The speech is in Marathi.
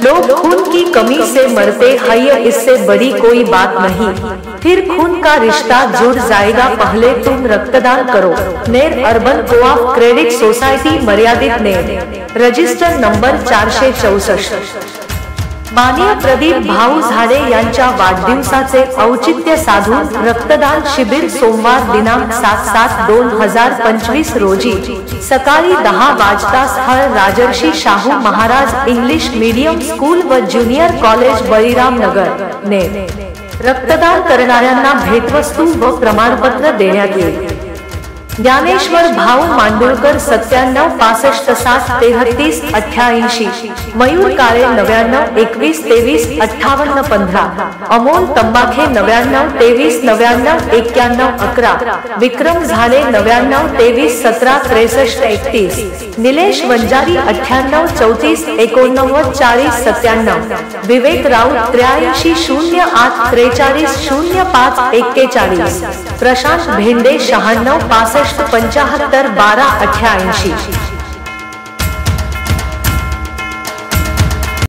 लोग खून की कमी से मरते हैं, इससे बड़ी कोई बात नहीं। फिर खून का रिश्ता जुड़ जाएगा, पहले तुम रक्तदान करो। Ner urban co-op credit society मर्यादित ने रजिस्टर नंबर 464। माननीय प्रदीप भाऊ झाडे यांच्या वाढदिवसाचे औचित्य साधून रक्तदान शिबिर सोमवार दिनांक 7/7/2025 रोजी सकाळी 10 वाजता स्थळ Rajarshi Shahu Maharaj English medium school व ज्युनियर कॉलेज बळीराम नगर ने रक्तदान करणाऱ्यांना भेटवस्तू व प्रमाणपत्र देण्यात येईल। ज्ञानेश्वर भाऊ मांडुळकर 97 65 60 33 88, मयूर काळे 99 21 23 58 15, अमोल तंबाखे 99 23 99 91 11, विक्रम झाले 99 23 17 63 31, निलेश वंजारी 98 34 89 40 97, विवेक राऊत 83 08 43 05 41, प्रशांत भेंडे 96 65 75 12 88।